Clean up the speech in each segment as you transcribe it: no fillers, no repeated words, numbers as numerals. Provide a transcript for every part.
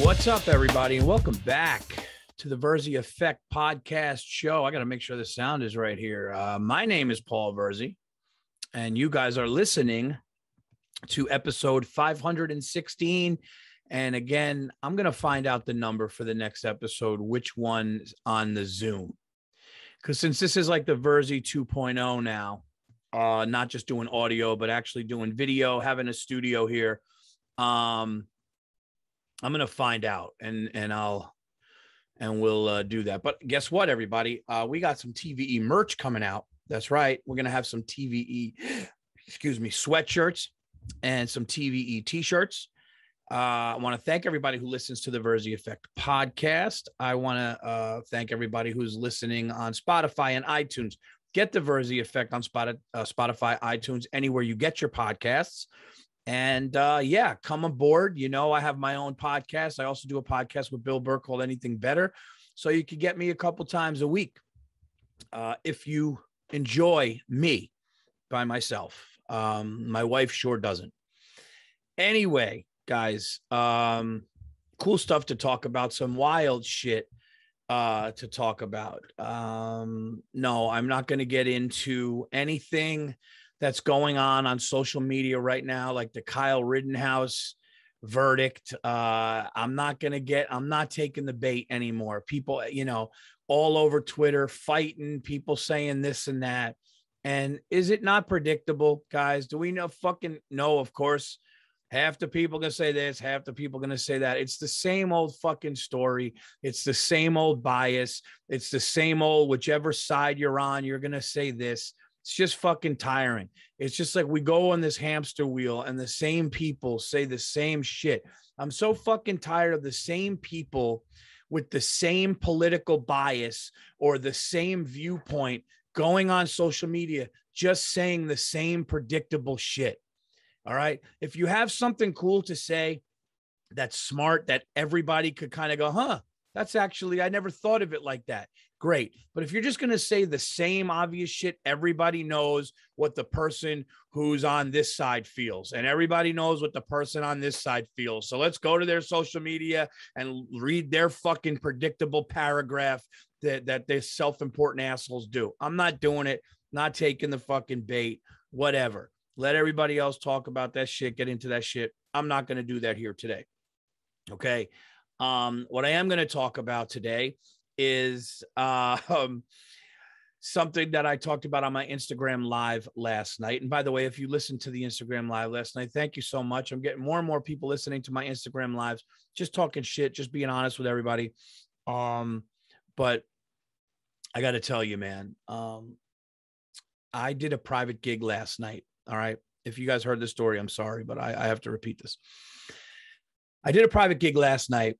What's up, everybody, and welcome back to the Virzi Effect podcast show. I got to make sure the sound is right here. My name is Paul Virzi, and you guys are listening to episode 516. And again, I'm going to find out the number for the next episode, which one's on the Zoom. Because since this is like the Virzi 2.0 now, not just doing audio, but actually doing video, having a studio here, I'm going to find out and we'll do that. But guess what, everybody? We got some TVE merch coming out. That's right. We're going to have some TVE, sweatshirts and some TVE t-shirts. I want to thank everybody who listens to the Virzi Effect podcast. I want to thank everybody who's listening on Spotify and iTunes. Get the Virzi Effect on Spotify, iTunes, anywhere you get your podcasts. And yeah, come aboard. You know, I have my own podcast. I also do a podcast with Bill Burr called Anything Better. So you can get me a couple times a week if you enjoy me by myself. My wife sure doesn't. Anyway, guys, cool stuff to talk about, some wild shit to talk about. No, I'm not going to get into anything that's going on social media right now, like the Kyle Rittenhouse verdict. I'm not taking the bait anymore. People, you know, all over Twitter fighting, people saying this and that. And is it not predictable, guys? Do we know? Fucking no, of course. Half the people going to say this, half the people going to say that. It's the same old fucking story. It's the same old bias. It's the same old, whichever side you're on, you're going to say this. It's just fucking tiring. It's just like we go on this hamster wheel and the same people say the same shit. I'm so fucking tired of the same people with the same political bias or the same viewpoint going on social media, just saying the same predictable shit. All right. If you have something cool to say that's smart, that everybody could kind of go, huh, that's actually, I never thought of it like that. Great. But if you're just going to say the same obvious shit, everybody knows what the person who's on this side feels. And everybody knows what the person on this side feels. So let's go to their social media and read their fucking predictable paragraph that they self-important assholes do. I'm not doing it. Not taking the fucking bait, whatever. Let everybody else talk about that shit, get into that shit. I'm not going to do that here today. Okay. What I am going to talk about today is something that I talked about on my Instagram live last night. And by the way, if you listened to the Instagram live last night, thank you so much. I'm getting more and more people listening to my Instagram lives, just talking shit, just being honest with everybody. But I got to tell you, man, I did a private gig last night. All right. If you guys heard the story, I'm sorry, but I have to repeat this. I did a private gig last night.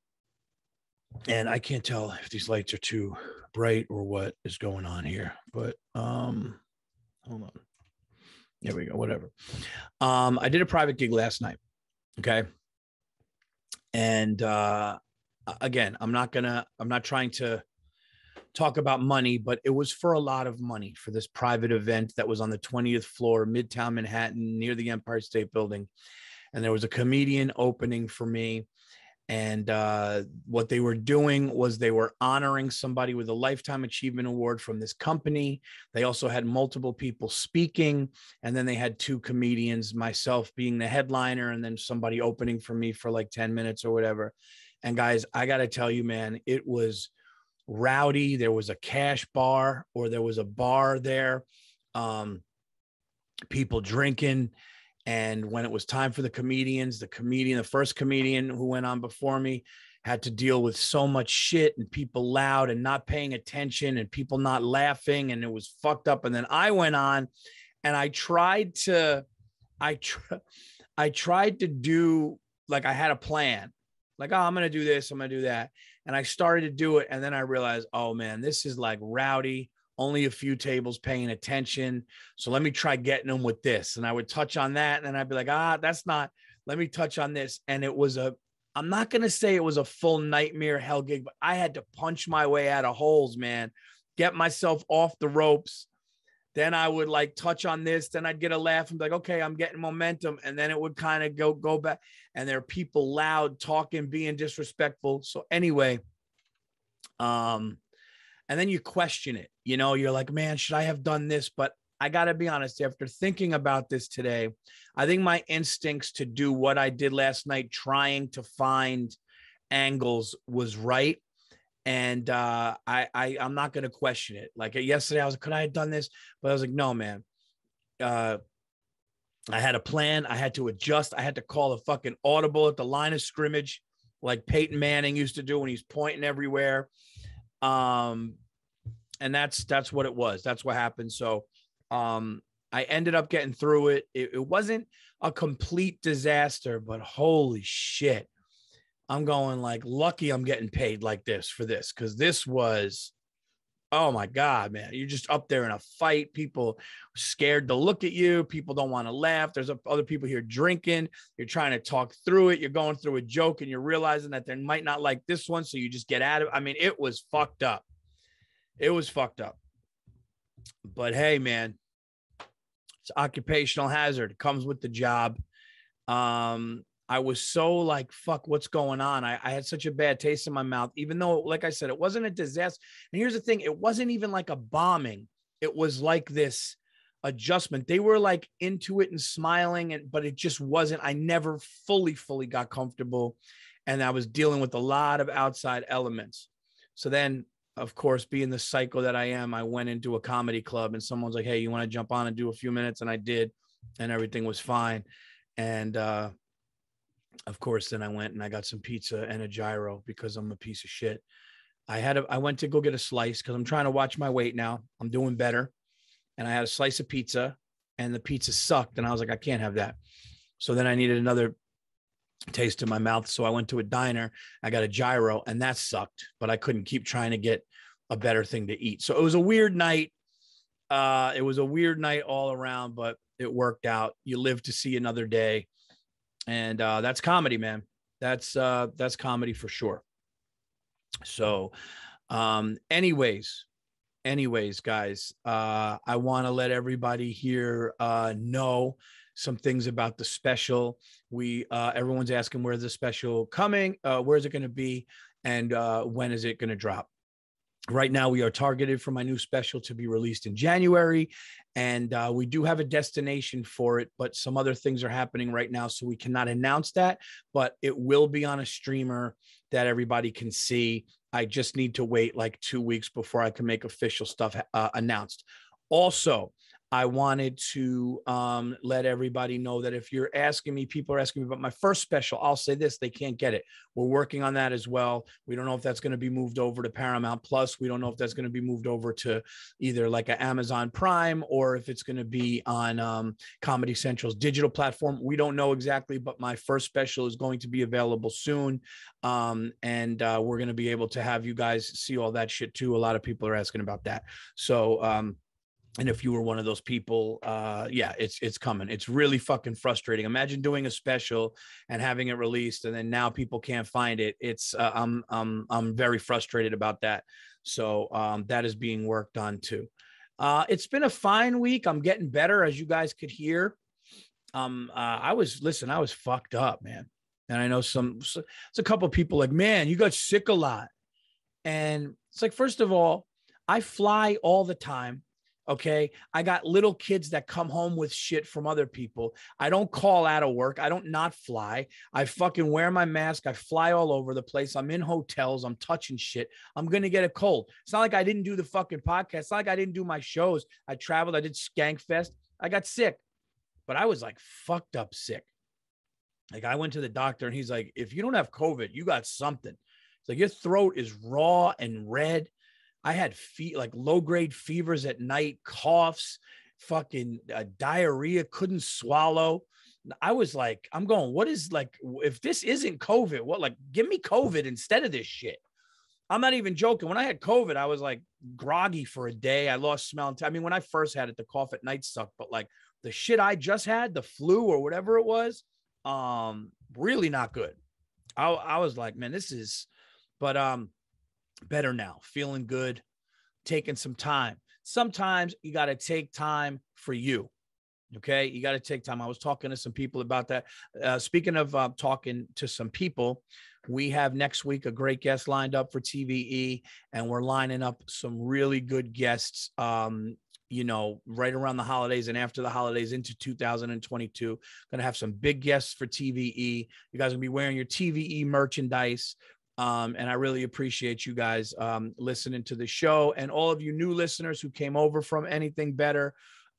And I can't tell if these lights are too bright or what is going on here, but hold on. There we go. Whatever. I did a private gig last night. Okay. And again, I'm not trying to talk about money, but it was for a lot of money for this private event that was on the 20th floor, Midtown Manhattan, near the Empire State Building. And there was a comedian opening for me. And what they were doing was they were honoring somebody with a Lifetime Achievement Award from this company. They also had multiple people speaking. And then they had two comedians, myself being the headliner, and then somebody opening for me for like 10 minutes or whatever. And guys, I got to tell you, man, it was rowdy. There was a cash bar, or there was a bar there, people drinking. And when it was time for the first comedian who went on before me had to deal with so much shit and people loud and not paying attention and people not laughing. And it was fucked up. And then I went on and I tried to do, like, I had a plan, like, oh, I'm going to do this, I'm going to do that. And I started to do it. And then I realized, oh man, this is like rowdy. Only a few tables paying attention. So let me try getting them with this. And I would touch on that. And then I'd be like, that's not, let me touch on this. And it was I'm not going to say it was a full nightmare hell gig, but I had to punch my way out of holes, man, get myself off the ropes. Then I would like touch on this. Then I'd get a laugh and be like, okay, I'm getting momentum. And then it would kind of go back. And there are people loud talking, being disrespectful. So anyway, and then you question it. You know, you're like, man, should I have done this? But I got to be honest, after thinking about this today, I think my instincts to do what I did last night, trying to find angles, was right. And I'm not going to question it. Like yesterday, I was like, could I have done this? But I was like, no, man. I had a plan. I had to adjust. I had to call a fucking audible at the line of scrimmage, like Peyton Manning used to do when he's pointing everywhere. And that's what it was. That's what happened. So I ended up getting through it. It wasn't a complete disaster, but holy shit. I'm going like, lucky I'm getting paid like this for this. Cause this was, oh my God, man, you're just up there in a fight. People scared to look at you. People don't want to laugh. There's other people here drinking. You're trying to talk through it. You're going through a joke and you're realizing that they might not like this one. So you just get out of it. I mean, it was fucked up. It was fucked up. But hey, man, it's occupational hazard. It comes with the job. I was so like, fuck, what's going on? I had such a bad taste in my mouth, even though, like I said, it wasn't a disaster. And here's the thing. It wasn't even like a bombing. It was like this adjustment. They were like into it and smiling, but it just wasn't. I never fully got comfortable. And I was dealing with a lot of outside elements. So then, of course, being the psycho that I am, I went into a comedy club and someone's like, hey, you want to jump on and do a few minutes? And I did, and everything was fine. And, of course, then I went and I got some pizza and a gyro because I'm a piece of shit. I went to go get a slice because I'm trying to watch my weight now. I'm doing better. And I had a slice of pizza and the pizza sucked. And I was like, I can't have that. So then I needed another taste in my mouth. So I went to a diner. I got a gyro and that sucked, but I couldn't keep trying to get a better thing to eat. So it was a weird night. It was a weird night all around, but it worked out. You live to see another day. And that's comedy, man. That's comedy for sure. So anyways, guys, I want to let everybody here know some things about the special. Everyone's asking where's the special coming, where's it going to be, and when is it going to drop? Right now, we are targeted for my new special to be released in January, and we do have a destination for it, but some other things are happening right now, so we cannot announce that, but it will be on a streamer that everybody can see. I just need to wait like 2 weeks before I can make official stuff announced. Also, I wanted to let everybody know that if you're asking me, people are asking me about my first special, I'll say this, they can't get it. We're working on that as well. We don't know if that's going to be moved over to Paramount Plus. We don't know if that's going to be moved over to either like an Amazon Prime or if it's going to be on Comedy Central's digital platform. We don't know exactly, but my first special is going to be available soon. And we're going to be able to have you guys see all that shit too. A lot of people are asking about that. So, and if you were one of those people, yeah, it's coming. It's really fucking frustrating. Imagine doing a special and having it released, and then now people can't find it. It's I'm very frustrated about that. So that is being worked on too. It's been a fine week. I'm getting better, as you guys could hear. I was fucked up, man. And I know it's a couple of people like, man, you got sick a lot. And it's like, first of all, I fly all the time. Okay. I got little kids that come home with shit from other people. I don't call out of work. I don't not fly. I fucking wear my mask. I fly all over the place. I'm in hotels. I'm touching shit. I'm going to get a cold. It's not like I didn't do the fucking podcast. It's not like I didn't do my shows. I traveled. I did Skankfest. I got sick, but I was like fucked up sick. Like I went to the doctor and he's like, if you don't have COVID, you got something. It's like your throat is raw and red. I had like low-grade fevers at night, coughs, fucking diarrhea, couldn't swallow. I was like, I'm going, what is like, if this isn't COVID, what, like, give me COVID instead of this shit. I'm not even joking. When I had COVID, I was like groggy for a day. I lost smell. I mean, when I first had it, the cough at night sucked, but like the shit I just had, the flu or whatever it was, really not good. I was like, man, this is, but, better now, feeling good, taking some time. sometimes you got to take time for you. Okay. You got to take time. I was talking to some people about that. Speaking of talking to some people, we have next week a great guest lined up for TVE, and we're lining up some really good guests, you know, right around the holidays and after the holidays into 2022. Going to have some big guests for TVE. You guys will be wearing your TVE merchandise. And I really appreciate you guys listening to the show, and all of you new listeners who came over from Anything Better.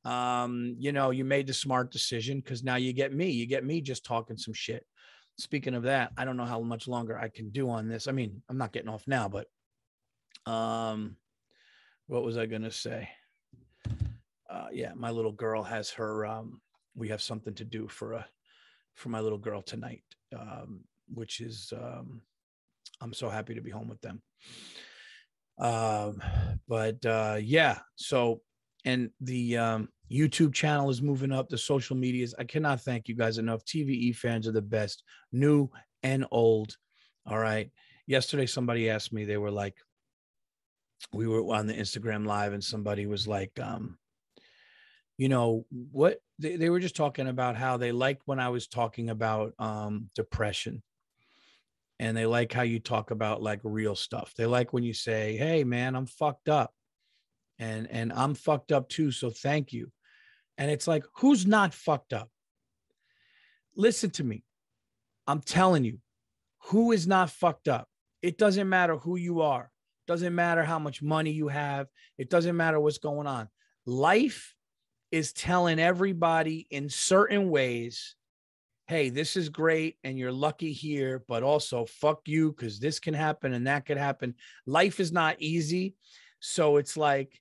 You know, you made the smart decision, because now you get me just talking some shit. Speaking of that, I don't know how much longer I can do on this. I mean, I'm not getting off now, but what was I going to say? Yeah, my little girl has her, we have something to do for my little girl tonight, which is, I'm so happy to be home with them. Yeah, so, and the YouTube channel is moving up, the social medias. I cannot thank you guys enough. TVE fans are the best, new and old. All right. Yesterday, somebody asked me, they were like, we were on the Instagram live, and somebody was like, you know, what they were just talking about how they liked when I was talking about depression. And they like how you talk about like real stuff. They like when you say, hey man, I'm fucked up. And I'm fucked up too. So thank you. And it's like, who's not fucked up? Listen to me. I'm telling you, who is not fucked up? It doesn't matter who you are. Doesn't matter how much money you have. It doesn't matter what's going on. Life is telling everybody in certain ways, hey, this is great and you're lucky here, but also fuck you, because this can happen and that could happen. Life is not easy. So it's like,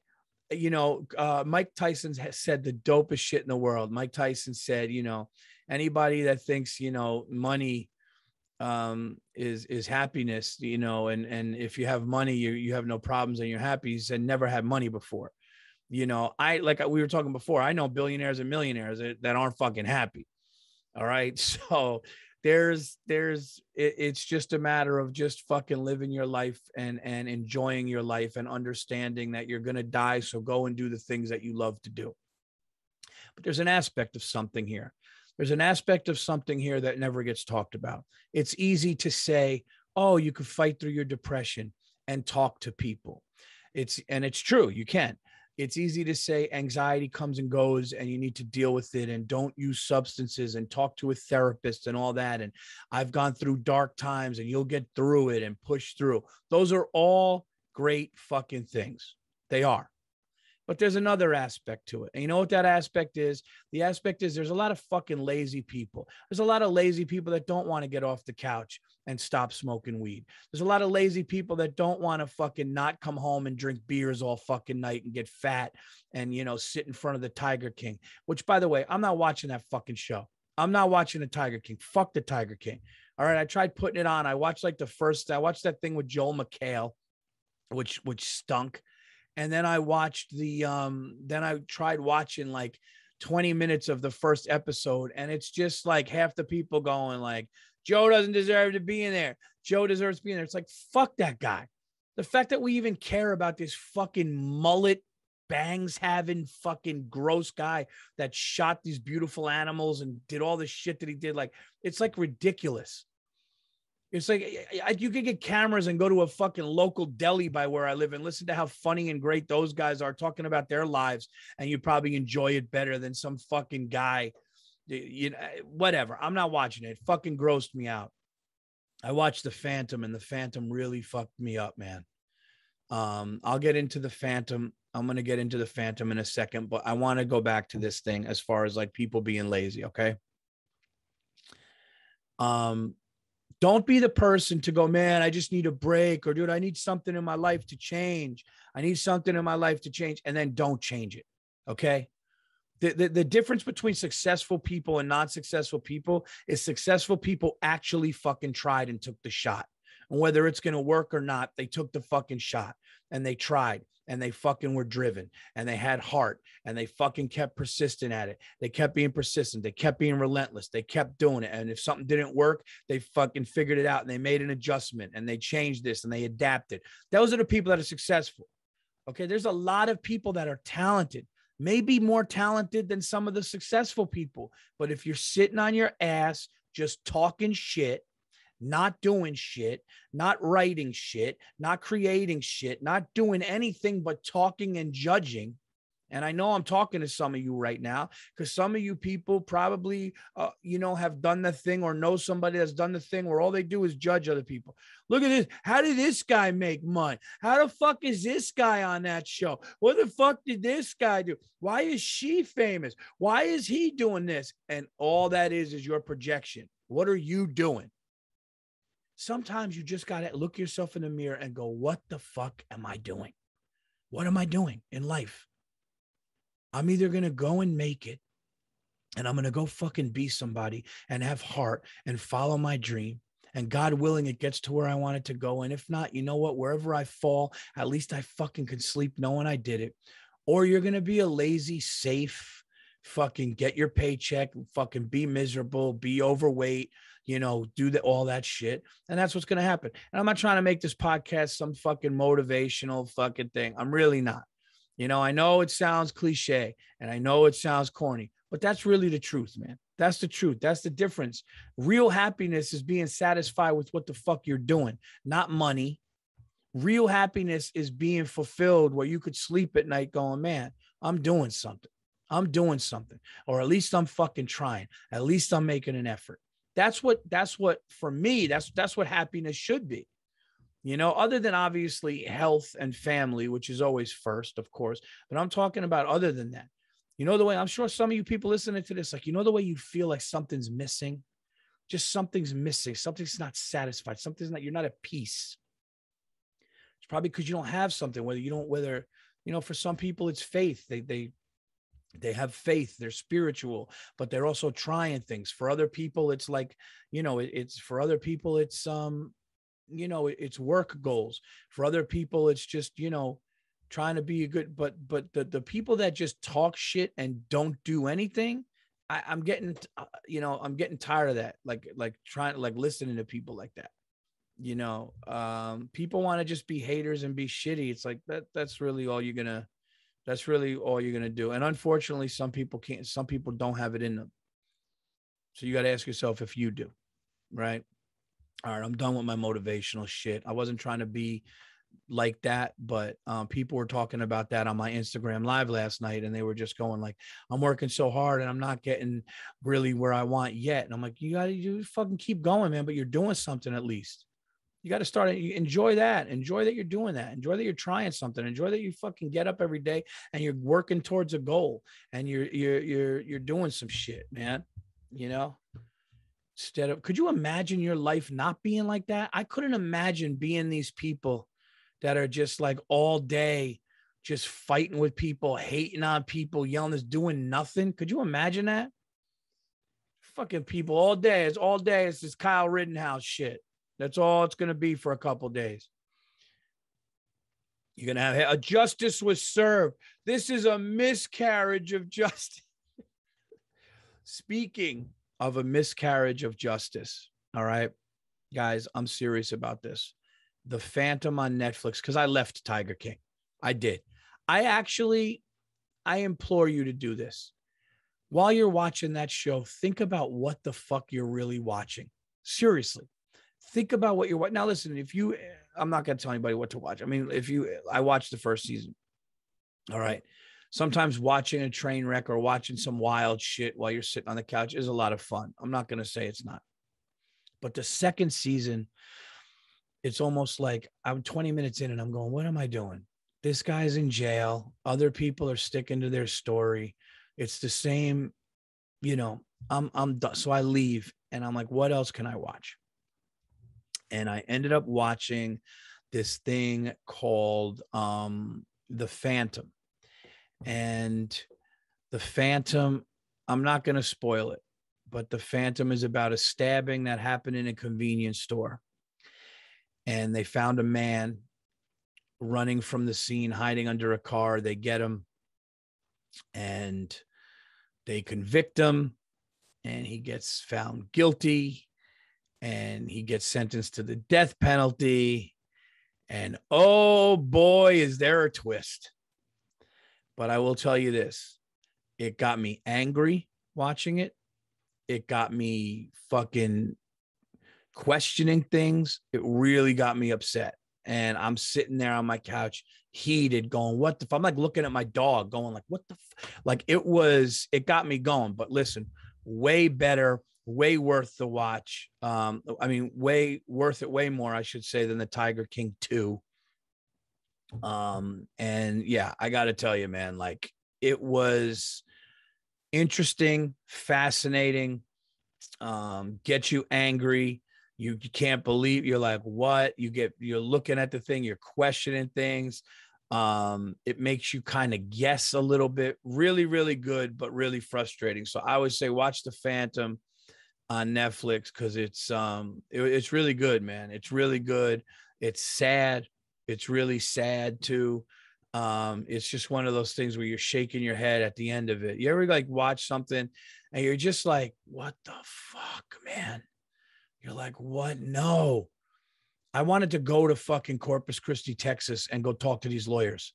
you know, Mike Tyson has said the dopest shit in the world. Mike Tyson said, you know, anybody that thinks, you know, money is happiness, you know, and if you have money, you have no problems and you're happy. He said, never had money before. You know, like we were talking before, I know billionaires and millionaires that aren't fucking happy. All right. So it's just a matter of just fucking living your life and enjoying your life and understanding that you're going to die. So go and do the things that you love to do. But there's an aspect of something here. There's an aspect of something here that never gets talked about. It's easy to say, oh, you could fight through your depression and talk to people. It's true. You can. It's easy to say anxiety comes and goes and you need to deal with it, and don't use substances and talk to a therapist and all that. And I've gone through dark times and you'll get through it and push through. Those are all great fucking things. They are. But there's another aspect to it. And you know what that aspect is? The aspect is there's a lot of fucking lazy people. There's a lot of lazy people that don't want to get off the couch and stop smoking weed. There's a lot of lazy people that don't want to fucking not come home and drink beers all fucking night and get fat and, you know, sit in front of the Tiger King, which, by the way, I'm not watching that fucking show. I'm not watching the Tiger King. Fuck the Tiger King. All right. I tried putting it on. I watched like I watched that thing with Joel McHale, which stunk. And then I watched then I tried watching like 20 minutes of the first episode. And it's just like half the people going like, Joe doesn't deserve to be in there. Joe deserves to be in there. It's like, fuck that guy. The fact that we even care about this fucking mullet bangs having fucking gross guy that shot these beautiful animals and did all the shit that he did. Like, it's like ridiculous. It's like you could get cameras and go to a fucking local deli by where I live and listen to how funny and great those guys are talking about their lives. And you probably enjoy it better than some fucking guy, you know, whatever. I'm not watching it. It fucking grossed me out. I watched The Phantom, and The Phantom really fucked me up, man. I'll get into The Phantom. I'm going to get into The Phantom in a second, but I want to go back to this thing as far as like people being lazy. Okay. Don't be the person to go, man, I just need a break, or dude, I need something in my life to change. I need something in my life to change, and then don't change it. Okay. The difference between successful people and non-successful people is successful people actually fucking tried and took the shot. And whether it's going to work or not, they took the fucking shot and they tried and they fucking were driven and they had heart and they fucking kept persistent at it. They kept being persistent. They kept being relentless. They kept doing it. And if something didn't work, they fucking figured it out and they made an adjustment and they changed this and they adapted. Those are the people that are successful. Okay. There's a lot of people that are talented, maybe more talented than some of the successful people. But if you're sitting on your ass, just talking shit, not doing shit, not writing shit, not creating shit, not doing anything but talking and judging. And I know I'm talking to some of you right now because some of you people probably, have done the thing or know somebody that's done the thing where all they do is judge other people. Look at this. How did this guy make money? How the fuck is this guy on that show? What the fuck did this guy do? Why is she famous? Why is he doing this? And all that is your projection. What are you doing? Sometimes you just got to look yourself in the mirror and go, what the fuck am I doing? What am I doing in life? I'm either going to go and make it, and I'm going to go fucking be somebody and have heart and follow my dream. And God willing, it gets to where I want it to go. And if not, you know what? Wherever I fall, at least I fucking can sleep knowing I did it. Or you're going to be a lazy, safe, fucking get your paycheck, fucking be miserable, be overweight, do all that shit. And that's what's going to happen. And I'm not trying to make this podcast some fucking motivational fucking thing. I'm really not. I know it sounds cliche and I know it sounds corny, but that's really the truth, man. That's the truth. That's the difference. Real happiness is being satisfied with what the fuck you're doing, not money. Real happiness is being fulfilled where you could sleep at night going, man, I'm doing something. I'm doing something, or at least I'm fucking trying. At least I'm making an effort. That's what for me, that's what happiness should be. Other than obviously health and family, which is always first, of course, but I'm talking about other than that. The way I'm sure some of you people listening to this, the way you feel like something's missing, just something's missing. Something's not satisfied. You're not at peace. It's probably because you don't have something, for some people it's faith. They have faith, they're spiritual, but they're also trying things. For other people, it's like, it's work goals. For other people, it's just, trying to be a good, but the people that just talk shit and don't do anything, I'm getting tired of that. Like listening to people like that. People want to just be haters and be shitty. It's like that's really all you're gonna do. And unfortunately, some people can't, some people don't have it in them. So you got to ask yourself if you do, right? All right, I'm done with my motivational shit. I wasn't trying to be like that, but people were talking about that on my Instagram live last night, and they were just going like, I'm working so hard and I'm not getting really where I want yet. And I'm like, you fucking keep going, man, but you're doing something at least. You got to start. Enjoy that. Enjoy that you're doing that. Enjoy that you're trying something. Enjoy that you fucking get up every day and you're working towards a goal and you're doing some shit, man. Instead of, could you imagine your life not being like that? I couldn't imagine being these people that are just like all day, just fighting with people, hating on people, yelling, is doing nothing. Could you imagine that? Fucking people all day. It's this Kyle Rittenhouse shit. That's all it's going to be for a couple of days. You're going to have a justice was served. This is a miscarriage of justice. Speaking of a miscarriage of justice. All right, guys, I'm serious about this. The Phantom on Netflix, because I left Tiger King. I did. I implore you to do this. While you're watching that show, think about what the fuck you're really watching. Seriously. Think about what you're watching. Now, listen, I'm not going to tell anybody what to watch. I mean, I watched the first season. All right. Sometimes watching a train wreck or watching some wild shit while you're sitting on the couch is a lot of fun. I'm not going to say it's not. But the second season, it's almost like I'm 20 minutes in and I'm going, what am I doing? This guy's in jail. Other people are sticking to their story. It's the same, I'm done. So I leave and I'm like, what else can I watch? And I ended up watching this thing called The Phantom. And The Phantom, I'm not going to spoil it, but The Phantom is about a stabbing that happened in a convenience store. And they found a man running from the scene, hiding under a car. They get him and they convict him, and he gets found guilty and he gets sentenced to the death penalty. And oh boy, is there a twist. But I will tell you this. It got me angry watching it. It got me fucking questioning things. It really got me upset. And I'm sitting there on my couch, heated, going, what the fuck? I'm like looking at my dog, going like, what the like it got me going. But listen, way better, way worth the watch. Way worth it, way more, I should say, than the Tiger King 2. And yeah, I gotta tell you, man, like it was interesting, fascinating, get you angry. You can't believe, you're like, what? You're looking at the thing, you're questioning things. It makes you kind of guess a little bit. Really, really good, but really frustrating. So I would say watch The Phantom on Netflix because it's really good, man. It's really good. It's sad. It's really sad too. It's just one of those things where you're shaking your head at the end of it. You ever like watch something and you're just like, what the fuck, man? You're like, what? No. I wanted to go to fucking Corpus Christi, Texas and go talk to these lawyers.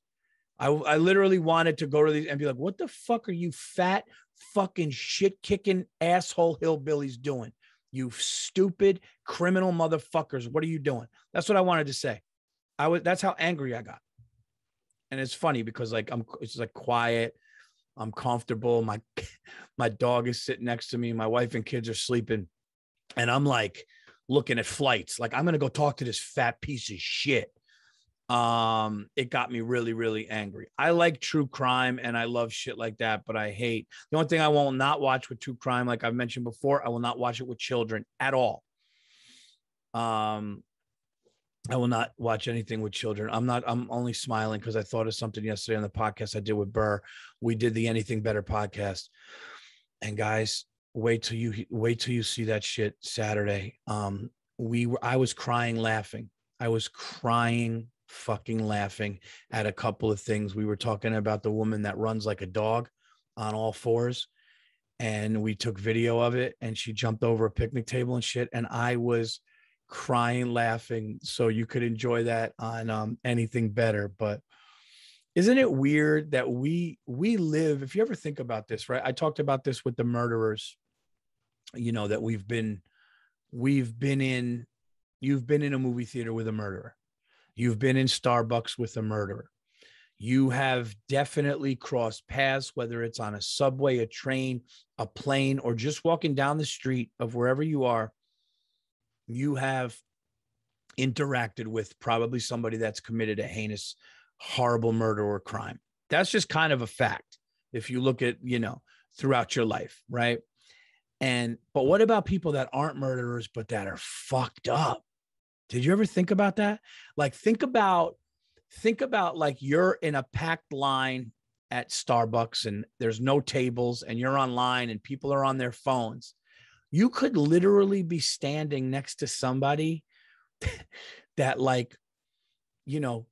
I literally wanted to go to these and be like, what the fuck are you fat fucking shit kicking asshole hillbillies doing? You stupid criminal motherfuckers. What are you doing? That's what I wanted to say. That's how angry I got. And it's funny because like it's like quiet. I'm comfortable. My dog is sitting next to me. My wife and kids are sleeping. And I'm like looking at flights. Like I'm going to go talk to this fat piece of shit. It got me really, really angry. I like true crime and I love shit like that, but I hate the only thing I will not watch with true crime. Like I've mentioned before, I will not watch it with children at all. I will not watch anything with children. I'm only smiling because I thought of something yesterday on the podcast I did with Burr. We did the Anything Better podcast. And guys, wait till you see that shit Saturday. I was crying laughing. I was crying fucking laughing at a couple of things. We were talking about the woman that runs like a dog on all fours. And we took video of it and she jumped over a picnic table and shit. And I was crying laughing, so you could enjoy that on Anything Better. But isn't it weird that we live, if you ever think about this, right? I talked about this with the murderers, you know, that you've been in a movie theater with a murderer, you've been in Starbucks with a murderer, you have definitely crossed paths, whether it's on a subway, a train, a plane, or just walking down the street of wherever you are. You have interacted with probably somebody that's committed a heinous, horrible murder or crime. That's just kind of a fact. If you look at, you know, throughout your life, right? But what about people that aren't murderers, but that are fucked up? Did you ever think about that? Like, think about like you're in a packed line at Starbucks and there's no tables and you're online and people are on their phones. You could literally be standing next to somebody that, like, you know,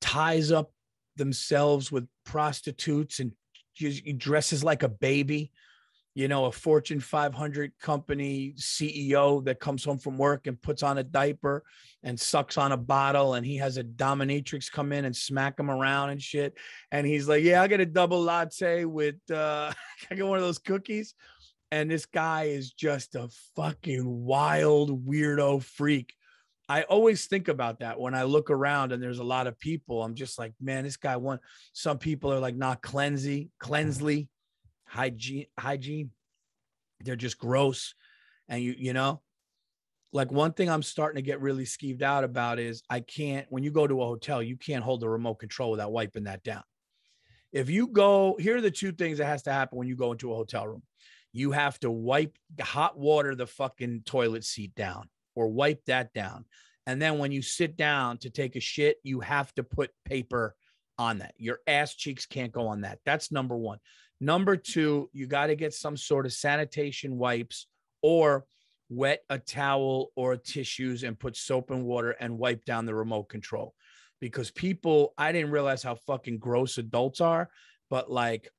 ties up themselves with prostitutes and dresses like a baby, you know, a Fortune 500 company CEO that comes home from work and puts on a diaper and sucks on a bottle, and he has a dominatrix come in and smack him around and shit. And he's like, yeah, I get a double latte with, I get one of those cookies. And this guy is just a fucking wild weirdo freak. I always think about that when I look around and there's a lot of people. I'm just like, man, this guy some people are like not cleansely, hygiene. They're just gross. And you know, like one thing I'm starting to get really skeeved out about is when you go to a hotel, you can't hold the remote control without wiping that down. If you go, here are the two things that has to happen when you go into a hotel room. You have to wipe hot water the fucking toilet seat down or wipe that down. And then when you sit down to take a shit, you have to put paper on that. Your ass cheeks can't go on that. That's number one. Number two, you got to get some sort of sanitation wipes or wet a towel or tissues and put soap and water and wipe down the remote control. Because I didn't realize how fucking gross adults are, but like,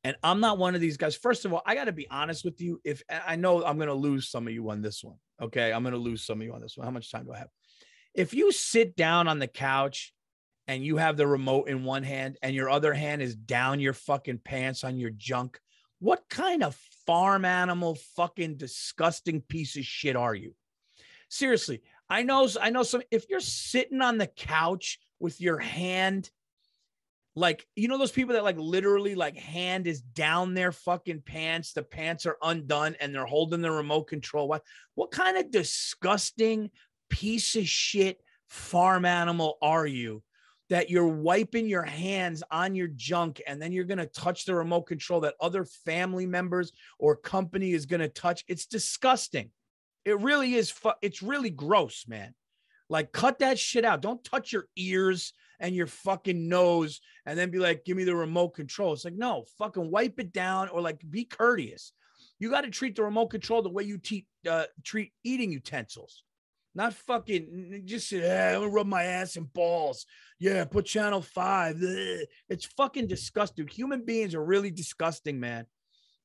and I'm not one of these guys. First of all, I got to be honest with you. If I know I'm going to lose some of you on this one. Okay. I'm going to lose some of you on this one. How much time do I have? If you sit down on the couch and you have the remote in one hand and your other hand is down your fucking pants on your junk, what kind of farm animal fucking disgusting piece of shit are you? Seriously, I know some, if you're sitting on the couch with your hand, like, you know, those people that like literally like hand is down their fucking pants, the pants are undone and they're holding the remote control. What kind of disgusting piece of shit farm animal are you that you're wiping your hands on your junk and then you're going to touch the remote control that other family members or company is going to touch? It's disgusting. It really is. It's really gross, man. Like, cut that shit out. Don't touch your ears and your fucking nose and then be like, give me the remote control. It's like, no, fucking wipe it down, or like be courteous. You got to treat the remote control the way you treat eating utensils. Not fucking just say, I'm gonna rub my ass and balls. Yeah, put channel 5. Ugh. It's fucking disgusting. Human beings are really disgusting, man.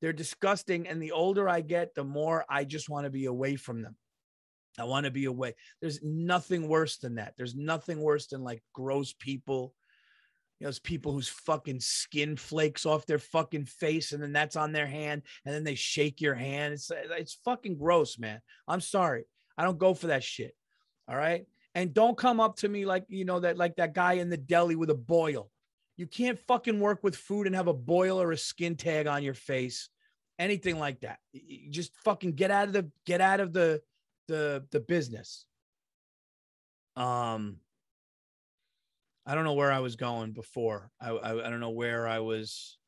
They're disgusting. And the older I get, the more I just want to be away from them. I want to be away. There's nothing worse than that. There's nothing worse than like gross people. You know, those people whose fucking skin flakes off their fucking face and then that's on their hand and then they shake your hand. It's fucking gross, man. I'm sorry. I don't go for that shit. All right. And don't come up to me like, you know, that guy in the deli with a boil. You can't fucking work with food and have a boil or a skin tag on your face. Anything like that. You just fucking get out of the business. I don't know where I was going before. I don't know where I was.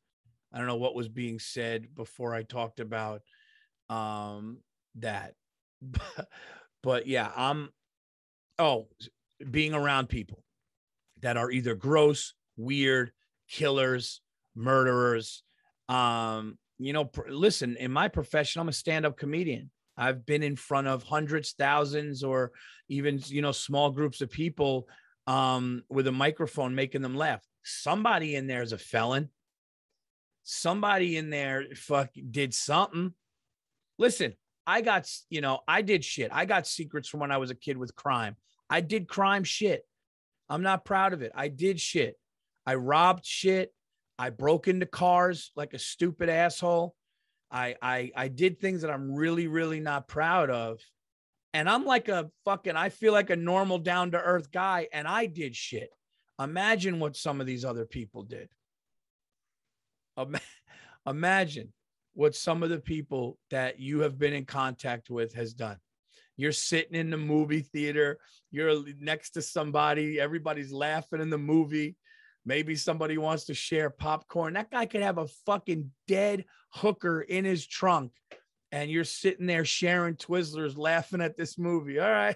I don't know what was being said before I talked about that. But yeah, being around people that are either gross, weird, killers, murderers. You know, listen, in my profession, I'm a stand-up comedian. I've been in front of hundreds, thousands, or even, you know, small groups of people with a microphone making them laugh. Somebody in there is a felon. Somebody in there did something. Listen, I did shit. I got secrets from when I was a kid with crime. I did crime shit. I'm not proud of it. I did shit. I robbed shit. I broke into cars like a stupid asshole. I did things that I'm really, really not proud of. And I'm like I feel like a normal down to earth guy. And I did shit. Imagine what some of these other people did. Imagine what some of the people that you have been in contact with has done. You're sitting in the movie theater. You're next to somebody. Everybody's laughing in the movie. Maybe somebody wants to share popcorn. That guy could have a fucking dead hooker in his trunk. And you're sitting there sharing Twizzlers, laughing at this movie. All right.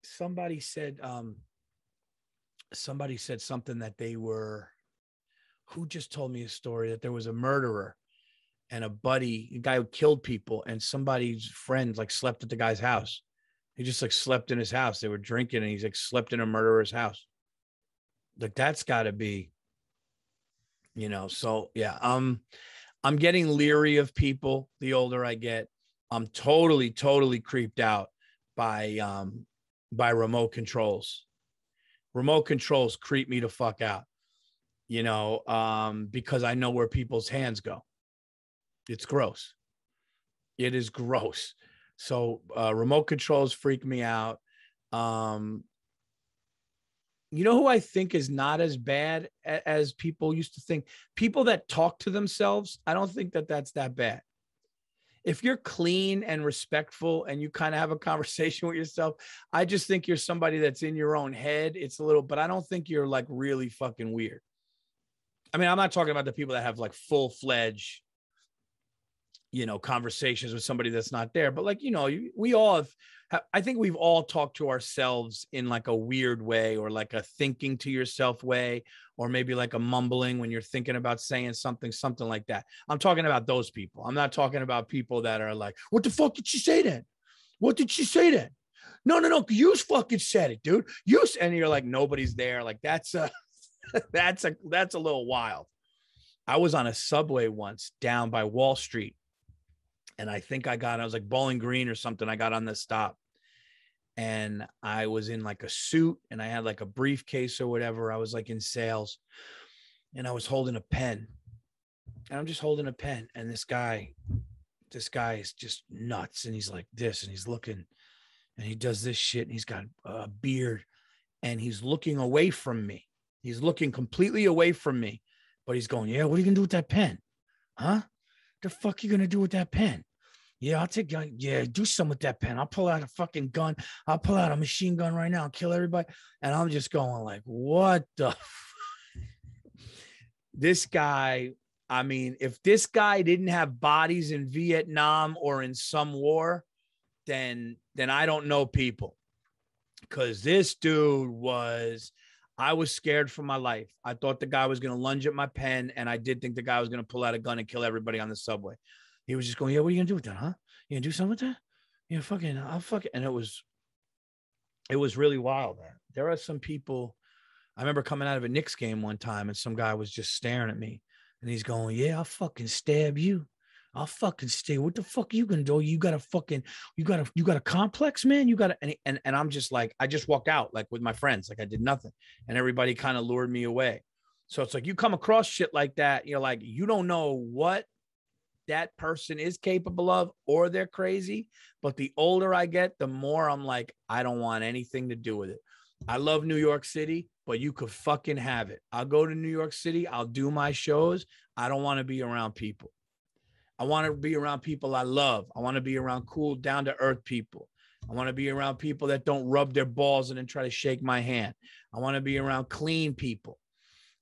Somebody said something that they were, who just told me a story that there was a murderer and a guy who killed people, and somebody's friend like slept at the guy's house. He just like slept in his house. They were drinking and he's like slept in a murderer's house. Like, that's gotta be, you know, so yeah. I'm getting leery of people the older I get. I'm totally creeped out by remote controls. Remote controls creep me the fuck out, you know, because I know where people's hands go. It's gross. It is gross. So remote controls freak me out. You know who I think is not as bad as people used to think? People that talk to themselves. I don't think that's that bad. If you're clean and respectful and you kind of have a conversation with yourself, I just think you're somebody that's in your own head. It's a little, but I don't think you're like really fucking weird. I mean, I'm not talking about the people that have like full-fledged, you know, conversations with somebody that's not there, but like, you know, we all I think we've all talked to ourselves in like a weird way, or like a thinking to yourself way, or maybe like a mumbling when you're thinking about saying something like that. I'm talking about those people. I'm not talking about people that are like, what the fuck did she say then? What did she say then? No. You fucking said it, dude. And you're like, nobody's there. Like, that's a little wild. I was on a subway once down by Wall Street. And I think I was like Bowling Green or something. I got on the stop and I was in like a suit and I had like a briefcase or whatever. I was like in sales and I was holding a pen and I'm just holding a pen. And this guy is just nuts. And he's like this, and he's looking and he does this shit. And he's got a beard and he's looking away from me. He's looking completely away from me, but he's going, yeah, what are you going to do with that pen? Huh? The fuck you going to do with that pen? Yeah, I'll take, yeah, do something with that pen. I'll pull out a fucking gun. I'll pull out a machine gun right now and kill everybody. And I'm just going like, what the? This guy, I mean, if this guy didn't have bodies in Vietnam or in some war, then I don't know people. Because this dude was, I was scared for my life. I thought the guy was going to lunge at my pen, and I did think the guy was going to pull out a gun and kill everybody on the subway. He was just going, yeah, what are you going to do with that, huh? You going to do something with that? Yeah, fucking, I'll fucking. And it was really wild, man. There are some people, I remember coming out of a Knicks game one time, and some guy was just staring at me, and he's going, yeah, I'll fucking stab you. I'll fucking stay. What the fuck are you gonna do? You got a complex, man. You got to, and I'm just like, I just walked out like with my friends, like I did nothing, and everybody kind of lured me away. So it's like you come across shit like that, you're like, you don't know what that person is capable of, or they're crazy. But the older I get, the more I'm like, I don't want anything to do with it. I love New York City, but you could fucking have it. I'll go to New York City. I'll do my shows. I don't want to be around people. I want to be around people I love. I want to be around cool, down to earth people. I want to be around people that don't rub their balls and then try to shake my hand. I want to be around clean people.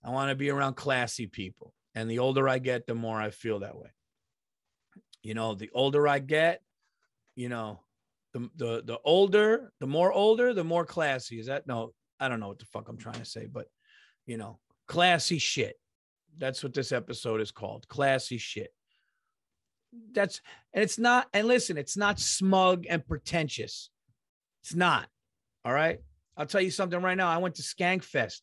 I want to be around classy people. And the older I get, the more I feel that way. You know, the older I get, you know, the older, the more classy. Is that? No, I don't know what the fuck I'm trying to say, but you know, classy shit. That's what this episode is called. Classy shit. And it's not, and listen, it's not smug and pretentious. It's not. All right. I'll tell you something right now. I went to Skankfest,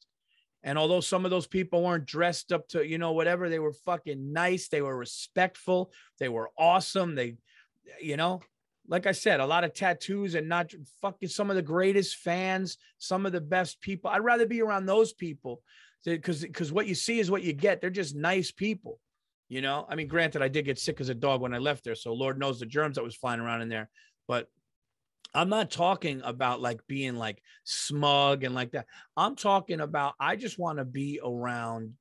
and although some of those people weren't dressed up to, you know, whatever, they were fucking nice. They were respectful. They were awesome. They, you know, like I said, a lot of tattoos and not fucking some of the greatest fans, some of the best people. I'd rather be around those people because what you see is what you get. They're just nice people. You know, I mean, granted, I did get sick as a dog when I left there. So Lord knows the germs that was flying around in there. But I'm not talking about like being like smug and like that. I'm talking about, I just want to be around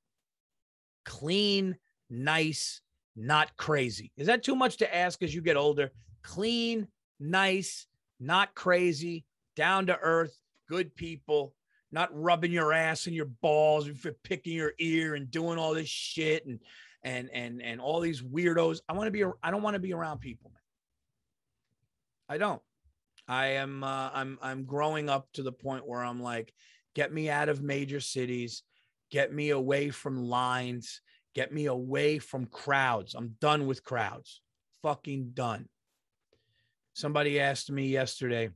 clean, nice, not crazy. Is that too much to ask as you get older? Clean, nice, not crazy, down to earth, good people, not rubbing your ass and your balls and picking your ear and doing all this shit and all these weirdos. I don't want to be around people, man. I don't. I'm growing up to the point where I'm like, get me out of major cities, get me away from lines, get me away from crowds. I'm done with crowds. Fucking done. Somebody asked me yesterday,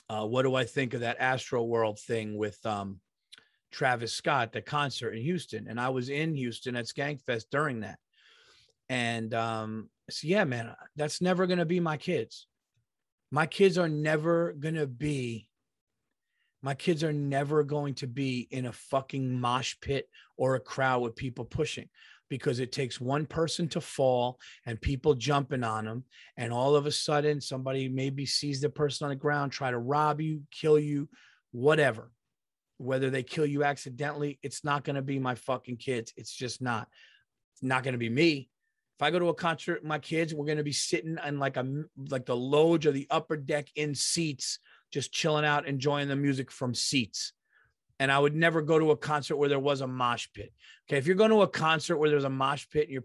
what do I think of that Astro World thing with Travis Scott, the concert in Houston? And I was in Houston at Skankfest during that. And so, yeah, man, that's never going to be my kids. My kids are never going to be in a fucking mosh pit or a crowd with people pushing, because it takes one person to fall and people jumping on them. And all of a sudden somebody maybe sees the person on the ground, try to rob you, kill you, whatever. Whether they kill you accidentally, it's not going to be my fucking kids. It's just not. It's not going to be me. If I go to a concert with my kids, we're going to be sitting in like the loge or the upper deck in seats, just chilling out, enjoying the music from seats. And I would never go to a concert where there was a mosh pit. Okay. If you're going to a concert where there's a mosh pit and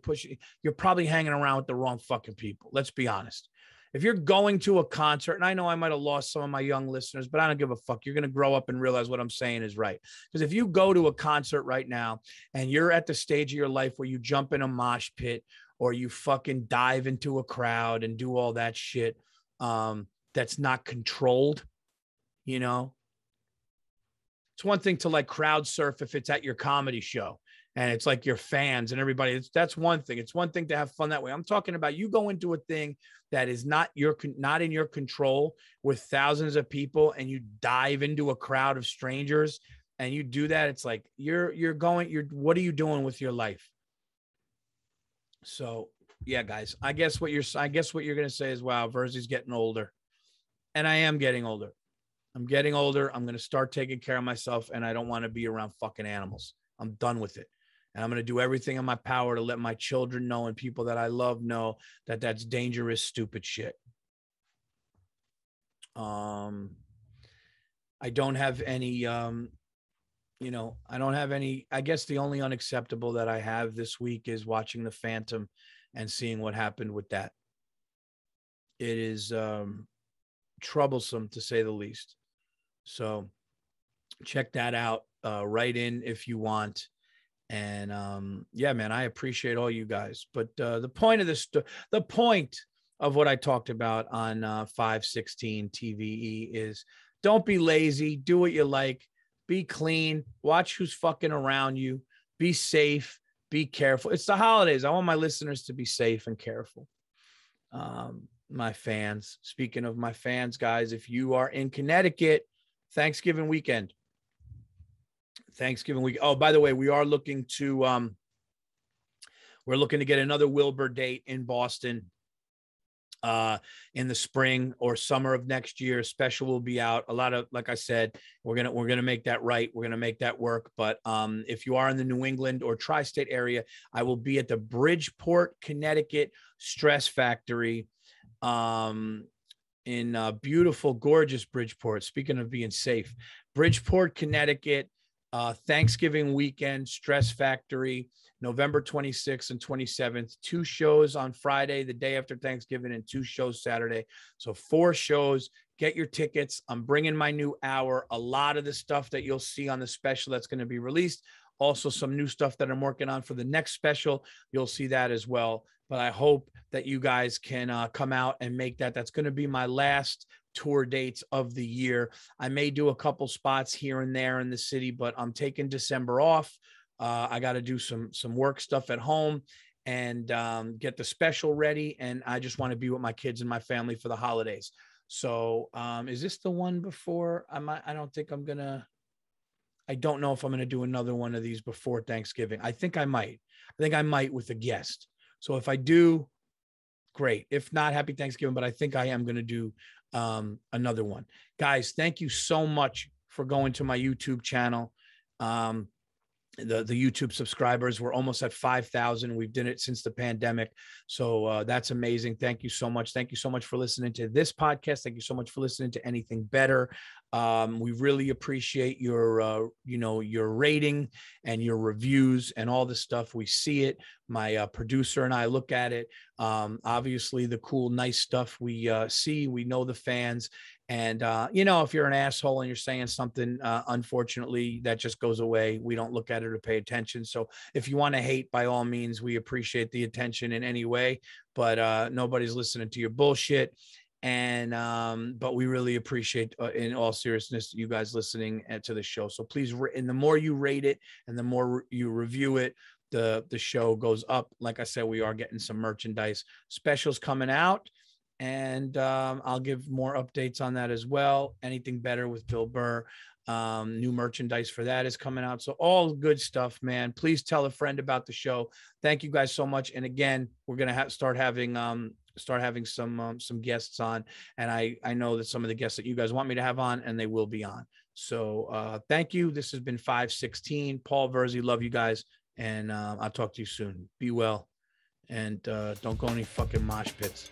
you're probably hanging around with the wrong fucking people. Let's be honest. If you're going to a concert, and I know I might have lost some of my young listeners, but I don't give a fuck. You're going to grow up and realize what I'm saying is right. Because if you go to a concert right now and you're at the stage of your life where you jump in a mosh pit or you fucking dive into a crowd and do all that shit, that's not controlled, you know, it's one thing to like crowd surf if it's at your comedy show and it's like your fans and everybody. That's one thing. It's one thing to have fun that way. I'm talking about you go into a thing that is not in your control with thousands of people, and you dive into a crowd of strangers and you do that. It's like what are you doing with your life? So yeah, guys, I guess what you're going to say is, wow, Virzi's getting older. And I am getting older. I'm getting older. I'm going to start taking care of myself, and I don't want to be around fucking animals. I'm done with it. And I'm going to do everything in my power to let my children know and people that I love know that that's dangerous, stupid shit. I don't have any, I don't have any. I guess the only unacceptable that I have this week is watching The Phantom and seeing what happened with that. It is troublesome, to say the least. So check that out. Write in if you want. And yeah, man, I appreciate all you guys. But the point of what I talked about on 516 TVE is don't be lazy. Do what you like. Be clean. Watch who's fucking around you. Be safe. Be careful. It's the holidays. I want my listeners to be safe and careful. My fans. Speaking of my fans, guys, if you are in Connecticut, Thanksgiving weekend. Oh, by the way, we are looking to get another Wilbur date in Boston in the spring or summer of next year. Special will be out. A lot of, like I said, we're gonna make that right. We're gonna make that work. But if you are in the New England or tri-state area, I will be at the Bridgeport, Connecticut Stress Factory in beautiful, gorgeous Bridgeport. Speaking of being safe, Bridgeport, Connecticut. Thanksgiving weekend, Stress Factory, November 26th and 27th. 2 shows on Friday, the day after Thanksgiving, and 2 shows Saturday. So 4 shows. Get your tickets. I'm bringing my new hour. A lot of the stuff that you'll see on the special that's going to be released. Also, some new stuff that I'm working on for the next special. You'll see that as well. But I hope that you guys can come out and make that. That's going to be my last tour dates of the year. I may do a couple spots here and there in the city, but I'm taking December off. I got to do some work stuff at home and get the special ready. And I just want to be with my kids and my family for the holidays. So is this the one before? I don't know if I'm going to do another one of these before Thanksgiving. I think I might with a guest. So if I do, great. If not, happy Thanksgiving. But I think I am going to do another one. Guys, thank you so much for going to my YouTube channel. The YouTube subscribers, we're almost at 5,000. We've done it since the pandemic. So that's amazing. Thank you so much. Thank you so much for listening to this podcast. Thank you so much for listening to Anything Better. We really appreciate your rating and your reviews and all the stuff. We see it. My producer and I look at it. Obviously the cool, nice stuff we see, we know the fans. And, if you're an asshole and you're saying something, unfortunately, that just goes away. We don't look at it or pay attention. So if you want to hate, by all means, we appreciate the attention in any way, but nobody's listening to your bullshit. And but we really appreciate, in all seriousness, you guys listening to the show. So please, and the more you rate it and the more you review it, the show goes up. Like I said, we are getting some merchandise specials coming out. And I'll give more updates on that as well. Anything Better with Bill Burr. New merchandise for that is coming out. So all good stuff, man. Please tell a friend about the show. Thank you guys so much. And again, we're going to start having some guests on. And I know that some of the guests that you guys want me to have on, and they will be on. So thank you. This has been 516. Paul Virzi, love you guys. And I'll talk to you soon. Be well. And don't go any fucking mosh pits.